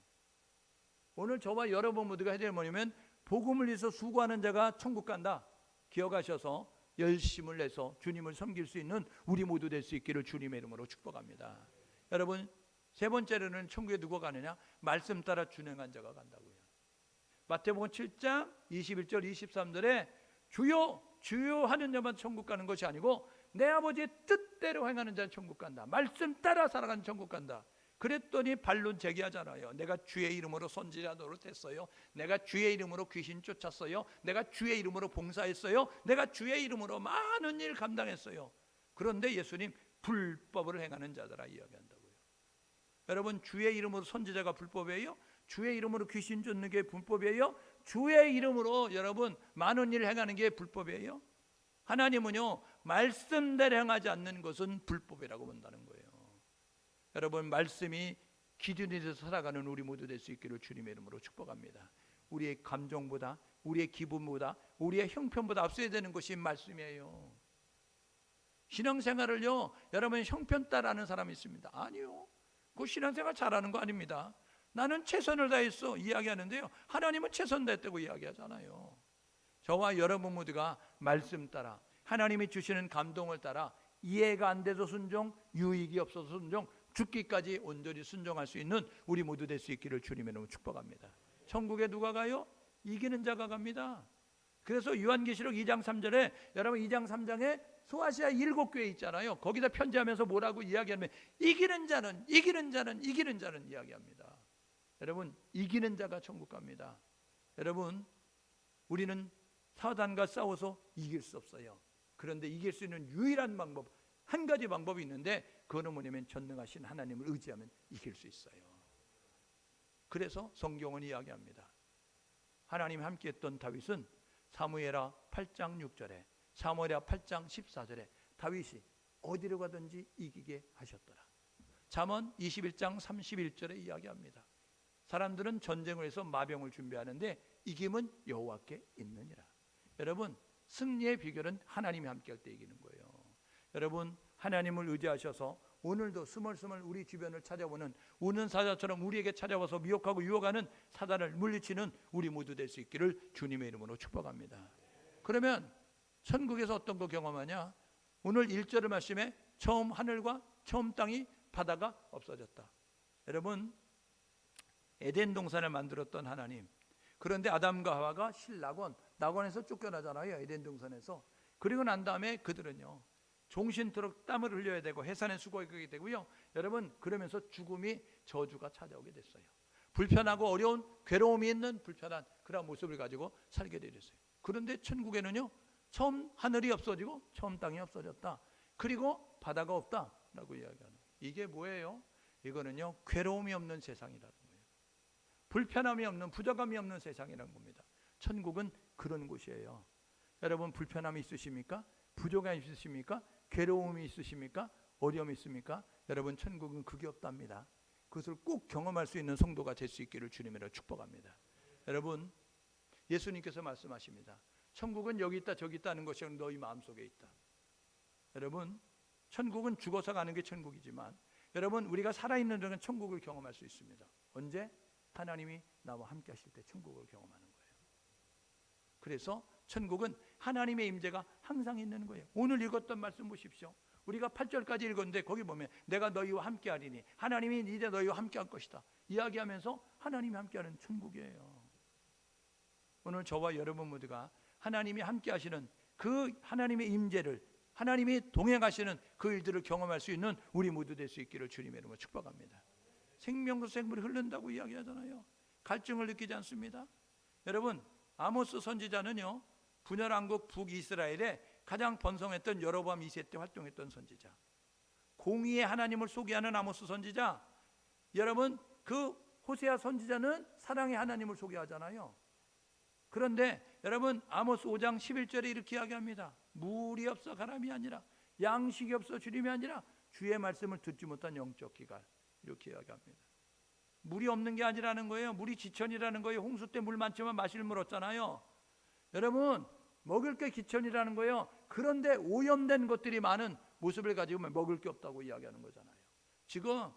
오늘 저와 여러분 모두가 해야 될 뭐냐면 복음을 위해서 수고하는 자가 천국 간다 기억하셔서 열심을 내서 주님을 섬길 수 있는 우리 모두 될 수 있기를 주님의 이름으로 축복합니다. 여러분 세 번째로는 천국에 누가 가느냐? 말씀 따라 준행한 자가 간다고요. 마태복음 7장 21절 23절에 주여 주여 하는 자만 천국 가는 것이 아니고 내 아버지의 뜻대로 행하는 자는 천국 간다. 말씀 따라 살아가는 천국 간다. 그랬더니 반론 제기하잖아요. 내가 주의 이름으로 선지자 노릇했어요. 내가 주의 이름으로 귀신 쫓았어요. 내가 주의 이름으로 봉사했어요. 내가 주의 이름으로 많은 일 감당했어요. 그런데 예수님 불법을 행하는 자들아 이야기한다고요. 여러분 주의 이름으로 선지자가 불법이에요? 주의 이름으로 귀신 쫓는 게 불법이에요? 주의 이름으로 여러분 많은 일을 행하는 게 불법이에요? 하나님은요 말씀대로 행하지 않는 것은 불법이라고 본다는 거예요. 여러분 말씀이 기준이 돼서 살아가는 우리 모두 될 수 있기를 주님의 이름으로 축복합니다. 우리의 감정보다 우리의 기분보다 우리의 형편보다 앞서야 되는 것이 말씀이에요. 신앙생활을요 여러분 형편 따라하는 사람이 있습니다. 아니요, 그 신앙생활 잘하는 거 아닙니다. 나는 최선을 다했어 이야기하는데요, 하나님은 최선 다했다고 이야기하잖아요. 저와 여러분 모두가 말씀 따라 하나님이 주시는 감동을 따라 이해가 안 돼서 순종, 유익이 없어서 순종, 죽기까지 온전히 순종할 수 있는 우리 모두 될 수 있기를 주님의 이름으로 축복합니다. 천국에 누가 가요? 이기는 자가 갑니다. 그래서 요한계시록 2장 3절에 여러분 2장 3장에 소아시아 7교회 있잖아요. 거기다 편지하면서 뭐라고 이야기하면 이기는 자는 이기는 자는 이기는 자는 이야기합니다. 여러분 이기는 자가 천국 갑니다. 여러분 우리는 사단과 싸워서 이길 수 없어요. 그런데 이길 수 있는 유일한 방법, 한 가지 방법이 있는데 그거는 뭐냐면 전능하신 하나님을 의지하면 이길 수 있어요. 그래서 성경은 이야기합니다. 하나님이 함께했던 다윗은 사무엘하 8장 6절에 사무엘하 8장 14절에 다윗이 어디로 가든지 이기게 하셨더라. 잠언 21장 31절에 이야기합니다. 사람들은 전쟁을 해서 마병을 준비하는데 이김은 여호와께 있느니라. 여러분 승리의 비결은 하나님이 함께할 때 이기는 거예요. 여러분 하나님을 의지하셔서 오늘도 스멀스멀 우리 주변을 찾아보는 우는 사자처럼 우리에게 찾아와서 미혹하고 유혹하는 사단을 물리치는 우리 모두 될 수 있기를 주님의 이름으로 축복합니다. 그러면 천국에서 어떤 거 경험하냐? 오늘 1절 말씀에 처음 하늘과 처음 땅이 바다가 없어졌다. 여러분 에덴 동산을 만들었던 하나님. 그런데 아담과 하와가 실낙원, 낙원에서 쫓겨나잖아요. 에덴 동산에서. 그리고 난 다음에 그들은요, 종신토록 땀을 흘려야 되고 해산의 수고하게 되고요. 여러분, 그러면서 죽음이, 저주가 찾아오게 됐어요. 불편하고 어려운, 괴로움이 있는 불편한 그런 모습을 가지고 살게 되었어요. 그런데 천국에는요, 처음 하늘이 없어지고 처음 땅이 없어졌다. 그리고 바다가 없다라고 이야기하는. 이게 뭐예요? 이거는요, 괴로움이 없는 세상이라는 거예요. 불편함이 없는, 부족함이 없는 세상이라는 겁니다. 천국은 그런 곳이에요. 여러분, 불편함이 있으십니까? 부족함이 있으십니까? 괴로움이 있으십니까? 어려움이 있습니까? 여러분, 천국은 그게 없답니다. 그것을 꼭 경험할 수 있는 성도가 될 수 있기를 주님으로 축복합니다. 여러분, 예수님께서 말씀하십니다. 천국은 여기 있다 저기 있다는 것이 너희 마음속에 있다. 여러분, 천국은 죽어서 가는 게 천국이지만 여러분, 우리가 살아있는 동안 천국을 경험할 수 있습니다. 언제? 하나님이 나와 함께 하실 때 천국을 경험하는 거예요. 그래서 천국은 하나님의 임재가 항상 있는 거예요. 오늘 읽었던 말씀 보십시오. 우리가 8절까지 읽었는데 거기 보면 내가 너희와 함께 하리니 하나님이 이제 너희와 함께 할 것이다 이야기하면서 하나님이 함께 하는 천국이에요. 오늘 저와 여러분 모두가 하나님이 함께 하시는 그 하나님의 임재를, 하나님이 동행하시는 그 일들을 경험할 수 있는 우리 모두 될 수 있기를 주님의 이름으로 축복합니다. 생명수 생물이 흐른다고 이야기하잖아요. 갈증을 느끼지 않습니다. 여러분, 아모스 선지자는요, 분열왕국 북이스라엘에 가장 번성했던 여로보암 2세 때 활동했던 선지자, 공의의 하나님을 소개하는 아모스 선지자. 여러분, 그 호세아 선지자는 사랑의 하나님을 소개하잖아요. 그런데 여러분, 아모스 5장 11절에 이렇게 이야기합니다. 물이 없어 가람이 아니라, 양식이 없어 주림이 아니라 주의 말씀을 듣지 못한 영적 기갈, 이렇게 이야기합니다. 물이 없는 게 아니라는 거예요. 물이 지천이라는 거예요. 홍수 때 물 많지만 마실 물 없잖아요. 여러분, 먹을 게 기천이라는 거예요. 그런데 오염된 것들이 많은 모습을 가지고 먹을 게 없다고 이야기하는 거잖아요. 지금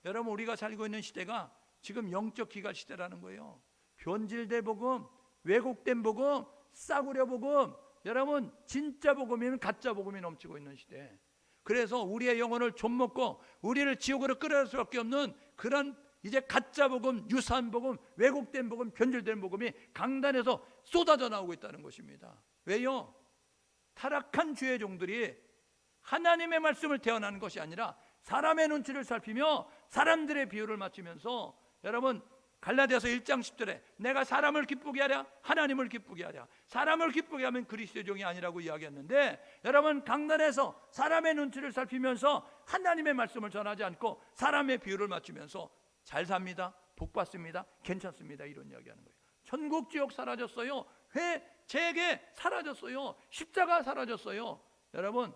여러분, 우리가 살고 있는 시대가 지금 영적 기갈 시대라는 거예요. 변질된 복음, 왜곡된 복음, 싸구려 복음, 여러분, 진짜 복음이면 가짜 복음이 넘치고 있는 시대. 그래서 우리의 영혼을 좀먹고 우리를 지옥으로 끌어갈 수밖에 없는 그런 이제 가짜 복음, 유사한 복음, 왜곡된 복음, 변질된 복음이 강단에서 쏟아져 나오고 있다는 것입니다. 왜요? 타락한 주의 종들이 하나님의 말씀을 대언하는 것이 아니라 사람의 눈치를 살피며 사람들의 비유를 맞추면서, 여러분, 갈라디아서 1장 10절에 내가 사람을 기쁘게 하랴 하나님을 기쁘게 하랴, 사람을 기쁘게 하면 그리스도의 종이 아니라고 이야기했는데, 여러분, 강단에서 사람의 눈치를 살피면서 하나님의 말씀을 전하지 않고 사람의 비유를 맞추면서 잘 삽니다, 복 받습니다, 괜찮습니다, 이런 이야기하는 거예요. 천국 지옥 사라졌어요. 재계 사라졌어요. 십자가 사라졌어요. 여러분,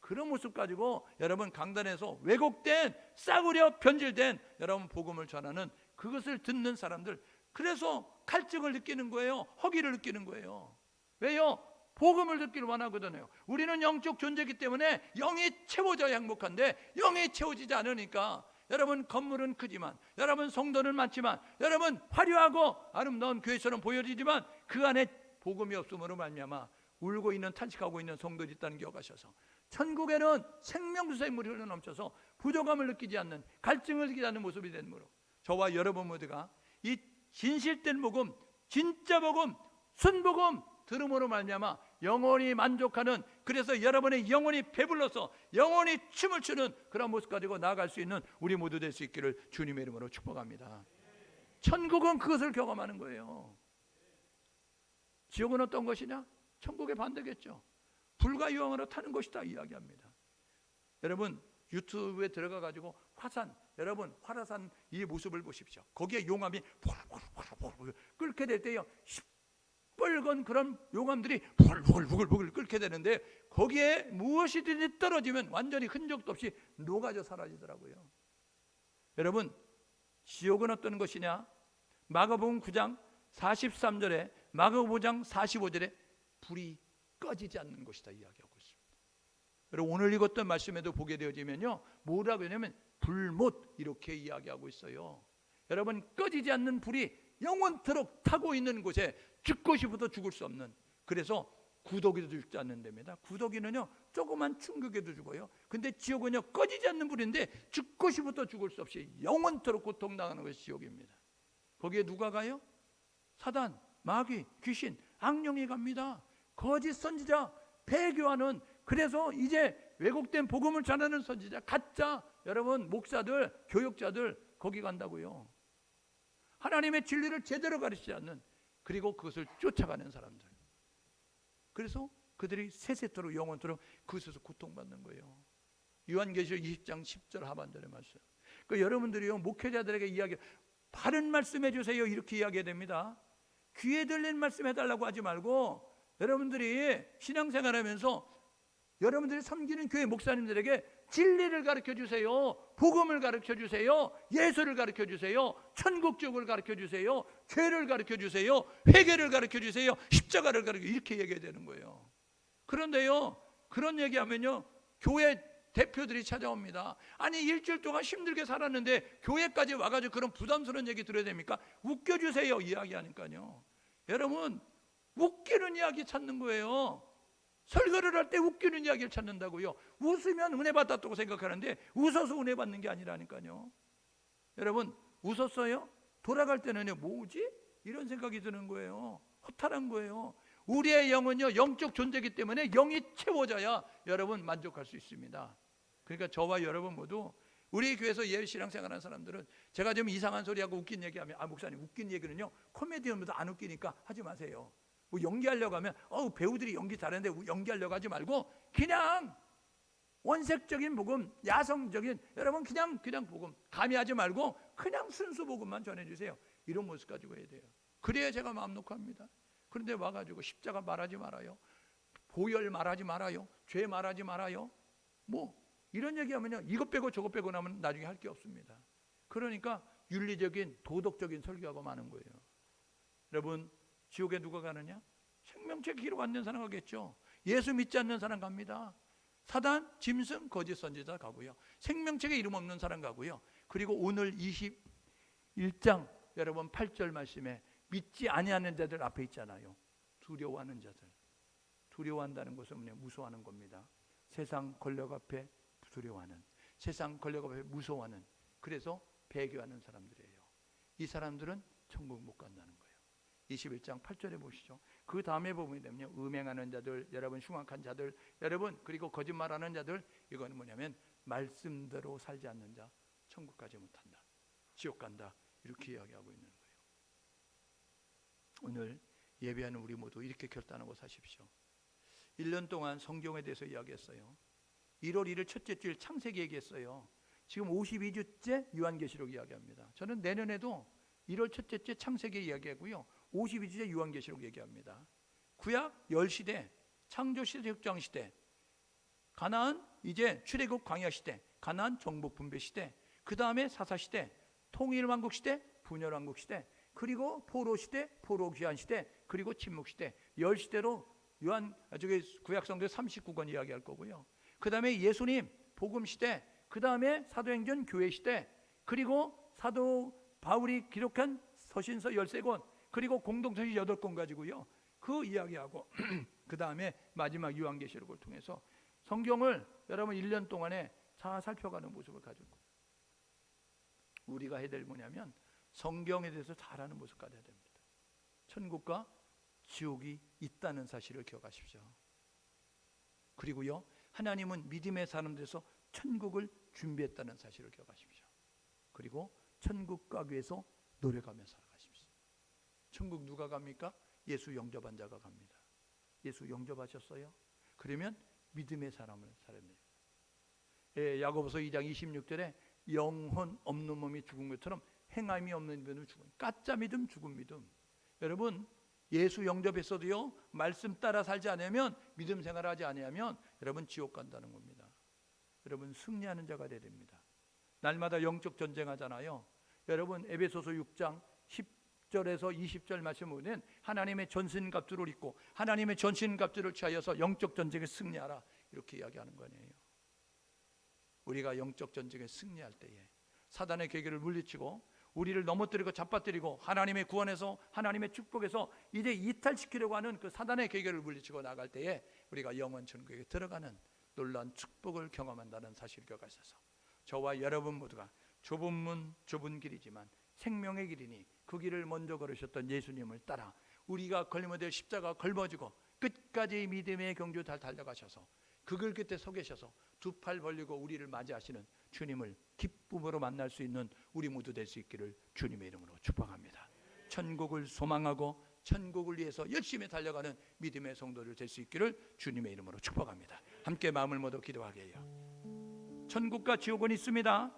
그런 모습 가지고 여러분, 강단에서 왜곡된, 싸구려 변질된 여러분 복음을 전하는, 그것을 듣는 사람들, 그래서 갈증을 느끼는 거예요. 허기를 느끼는 거예요. 왜요? 복음을 듣기를 원하거든요. 우리는 영적 존재이기 때문에 영이 채워져야 행복한데 영이 채워지지 않으니까, 여러분, 건물은 크지만, 여러분, 성도는 많지만, 여러분, 화려하고 아름다운 교회처럼 보여지지만 그 안에 복음이 없음으로 말미암아 울고 있는, 탄식하고 있는 성도들이 있다는 기억하셔서, 천국에는 생명수 생물이 흘러넘쳐서 부족함을 느끼지 않는, 갈증을 느끼지 않는 모습이 되므로 저와 여러분 모두가 이 진실된 복음, 진짜 복음, 순복음 들음으로 말미암아 영원히 만족하는, 그래서 여러분의 영혼이 배불러서 영원히 춤을 추는 그런 모습 가지고 나아갈 수 있는 우리 모두 될 수 있기를 주님의 이름으로 축복합니다. 천국은 그것을 경험하는 거예요. 지옥은 어떤 것이냐? 천국의 반대겠죠. 불과 유황으로 타는 것이다 이야기합니다. 여러분, 유튜브에 들어가 가지고 화산, 여러분, 화라산 이 모습을 보십시오. 거기에 용암이 끓게 될 때요, 시뻘건 그런 용암들이 부글부글 끓게 되는데, 거기에 무엇이든지 떨어지면 완전히 흔적도 없이 녹아져 사라지더라고요. 여러분, 지옥은 어떤 것이냐? 마가복음 9장 43절에, 마가복음 5장 45절에 불이 꺼지지 않는 것이다 이야기하고 있습니다. 여러분, 오늘 읽었던 말씀에도 보게 되어지면요, 뭐라고 하냐면 불못, 이렇게 이야기하고 있어요. 여러분, 꺼지지 않는 불이 영원토록 타고 있는 곳에 죽고 싶어도 죽을 수 없는, 그래서 구더기도 죽지 않는 데입니다. 구더기는요, 조그만 충격에도 죽어요. 근데 지옥은요, 꺼지지 않는 불인데 죽고 싶어도 죽을 수 없이 영원토록 고통당하는 것이 지옥입니다. 거기에 누가 가요? 사단, 마귀, 귀신, 악령이 갑니다. 거짓 선지자, 배교하는, 그래서 이제 왜곡된 복음을 전하는 선지자, 가짜 여러분 목사들, 교육자들 거기 간다고요. 하나님의 진리를 제대로 가르치지 않는, 그리고 그것을 쫓아가는 사람들. 그래서 그들이 세세토록 영원토록 그것에서 고통받는 거예요. 요한계시록 20장 10절 하반절의 말씀. 그 여러분들이요, 목회자들에게 이야기, 바른 말씀해 주세요 이렇게 이야기해야 됩니다. 귀에 들린 말씀 해달라고 하지 말고, 여러분들이 신앙생활하면서 여러분들이 섬기는 교회 목사님들에게 진리를 가르쳐 주세요, 복음을 가르쳐 주세요, 예수를 가르쳐 주세요, 천국적을 가르쳐 주세요, 죄를 가르쳐 주세요, 회개를 가르쳐 주세요, 십자가를 가르쳐, 이렇게 얘기해야 되는 거예요. 그런데요, 그런 얘기하면요, 교회 대표들이 찾아옵니다. 아니 일주일 동안 힘들게 살았는데 교회까지 와가지고 그런 부담스러운 얘기 들어야 됩니까? 웃겨주세요 이야기하니까요. 여러분, 웃기는 이야기 찾는 거예요. 설교를 할 때 웃기는 이야기를 찾는다고요. 웃으면 은혜 받았다고 생각하는데 웃어서 은혜 받는 게 아니라니까요. 여러분, 웃었어요? 돌아갈 때는요, 뭐지? 이런 생각이 드는 거예요. 허탈한 거예요. 우리의 영은요, 영적 존재이기 때문에 영이 채워져야 여러분 만족할 수 있습니다. 그러니까 저와 여러분 모두, 우리 교회에서 예배 신앙생활하는 사람들은, 제가 좀 이상한 소리하고 웃긴 얘기하면, 아 목사님 웃긴 얘기는요 코미디언보다 안 웃기니까 하지 마세요. 뭐 연기하려고 하면 배우들이 연기 잘하는데 연기하려고 하지 말고 그냥 원색적인 복음, 야성적인, 여러분 그냥 복음 가미하지 말고 그냥 순수 복음만 전해주세요. 이런 모습 가지고 해야 돼요. 그래야 제가 마음 놓고 합니다. 그런데 와가지고 십자가 말하지 말아요, 보혈 말하지 말아요, 죄 말하지 말아요, 뭐 이런 얘기하면요, 이것 빼고 저것 빼고 나면 나중에 할 게 없습니다. 그러니까 윤리적인 도덕적인 설교하고 많은 거예요. 여러분, 지옥에 누가 가느냐? 생명책 기록 안 된 사람 가겠죠. 예수 믿지 않는 사람 갑니다. 사단, 짐승, 거짓 선지자 가고요. 생명책에 이름 없는 사람 가고요. 그리고 오늘 21장 여러분 8절 말씀에 믿지 아니하는 자들 앞에 있잖아요. 두려워하는 자들. 두려워한다는 것은 뭐냐? 무서워하는 겁니다. 세상 권력 앞에 두려워하는, 세상 권력 앞에 무서워하는, 그래서 배교하는 사람들이에요. 이 사람들은 천국 못 간다는 거예요. 21장 8절에 보시죠. 그 다음에 보면 되면요, 음행하는 자들, 여러분 흉악한 자들, 여러분 그리고 거짓말하는 자들, 이거는 뭐냐면 말씀대로 살지 않는 자 천국 가지 못한다, 지옥 간다, 이렇게 이야기하고 있는 거예요. 오늘 예배하는 우리 모두 이렇게 결단하고 사십시오. 1년 동안 성경에 대해서 이야기했어요. 1월 1일 첫째 주일 창세기 얘기했어요. 지금 52주째 요한계시록 이야기합니다. 저는 내년에도 1월 첫째 주 창세기 이야기하고요, 52주째 요한계시록 얘기합니다. 구약 열시대, 창조시대, 흑장시대, 가나안 이제 출애굽 광야시대, 가나안 정복 분배시대, 그 다음에 사사시대, 통일왕국시대, 분열왕국시대, 그리고 포로시대, 포로귀환시대, 그리고 침묵시대, 열시대로 구약성경 39권 이야기할 거고요. 그 다음에 예수님 복음시대, 그 다음에 사도행전 교회시대, 그리고 사도 바울이 기록한 서신서 13권, 그리고 공동서신 8권 가지고요, 그 이야기하고 그 다음에 마지막 요한계시록을 통해서 성경을 여러분 1년 동안에 다 살펴가는 모습을 가지고, 우리가 해야 될 뭐냐면 성경에 대해서 잘 아는 모습 가져야 됩니다. 천국과 지옥이 있다는 사실을 기억하십시오. 그리고요, 하나님은 믿음의 사람들에서 천국을 준비했다는 사실을 기억하십시오. 그리고 천국 가기 위해서 노력하며 살아가십시오. 천국 누가 갑니까? 예수 영접한 자가 갑니다. 예수 영접하셨어요? 그러면 믿음의 사람을 살아야 됩니다. 야고보서 2장 26절에 영혼 없는 몸이 죽은 것처럼 행함이 없는 믿음은 죽은, 가짜 믿음, 죽은 믿음. 여러분, 예수 영접했어도요, 말씀 따라 살지 않으면, 믿음 생활하지 않으면 여러분 지옥 간다는 겁니다. 여러분 승리하는 자가 되어야 됩니다. 날마다 영적 전쟁하잖아요. 여러분 에베소서 6장 10절에서 20절 말씀 보면 하나님의 전신갑주를 입고 하나님의 전신갑주를 취하여서 영적 전쟁에 승리하라, 이렇게 이야기하는 거 아니에요. 우리가 영적 전쟁에 승리할 때에 사단의 계계를 물리치고 우리를 넘어뜨리고 잡아뜨리고 하나님의 구원에서, 하나님의 축복에서 이제 이탈시키려고 하는 그 사단의 계계를 물리치고 나갈 때에 우리가 영원 천국에 들어가는 놀라운 축복을 경험한다는 사실을 기억하셔서 저와 여러분 모두가 좁은 문 좁은 길이지만 생명의 길이니 그 길을 먼저 걸으셨던 예수님을 따라 우리가 걸리면 될 십자가 걸머지고 끝까지 믿음의 경주 잘 달려가셔서 그 길 끝에 서 계셔서 두 팔 벌리고 우리를 맞이하시는 주님을 기쁨으로 만날 수 있는 우리 모두 될 수 있기를 주님의 이름으로 축복합니다. 천국을 소망하고 천국을 위해서 열심히 달려가는 믿음의 성도들 될 수 있기를 주님의 이름으로 축복합니다. 함께 마음을 모두 기도하게 해요. 천국과 지옥은 있습니다.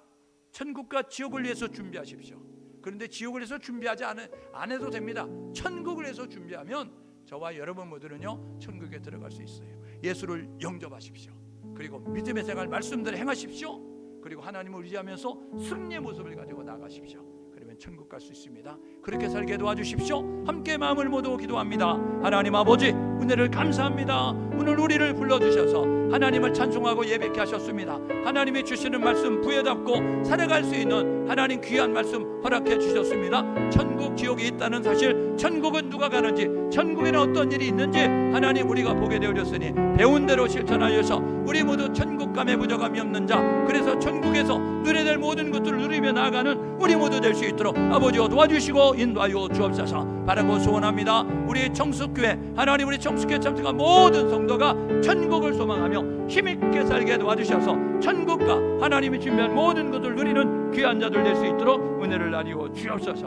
천국과 지옥을 위해서 준비하십시오. 그런데 지옥을 위해서 준비하지 안 해도 됩니다. 천국을 위해서 준비하면 저와 여러분 모두는요 천국에 들어갈 수 있어요. 예수를 영접하십시오. 그리고 믿음의 생활 말씀대로 행하십시오. 그리고 하나님을 의지하면서 승리의 모습을 가지고 나가십시오. 그러면 천국 갈 수 있습니다. 그렇게 살게 도와주십시오. 함께 마음을 모두 기도합니다. 하나님 아버지, 은혜를 감사합니다. 오늘 우리를 불러주셔서 하나님을 찬송하고 예배케 하셨습니다. 하나님이 주시는 말씀 부여잡고 살아갈 수 있는 하나님 귀한 말씀 허락해 주셨습니다. 천국 지옥이 있다는 사실, 천국은 누가 가는지, 천국에는 어떤 일이 있는지 하나님 우리가 보게 되어졌으니 배운 대로 실천하여서 우리 모두 천국감에 부족함이 없는 자, 그래서 천국에서 누려야 될 모든 것들을 누리며 나아가는 우리 모두 될 수 있도록 아버지여 도와주시고 인도하여 주옵소서. 바라고 소원합니다. 우리 청숙교회, 하나님 우리 청숙교회 참석한 모든 성도가 천국을 소망하며 힘있게 살게 도와주셔서 천국과 하나님이 준비한 모든 것을 누리는 귀한 자들 될 수 있도록 은혜를 나뉘어 주옵소서.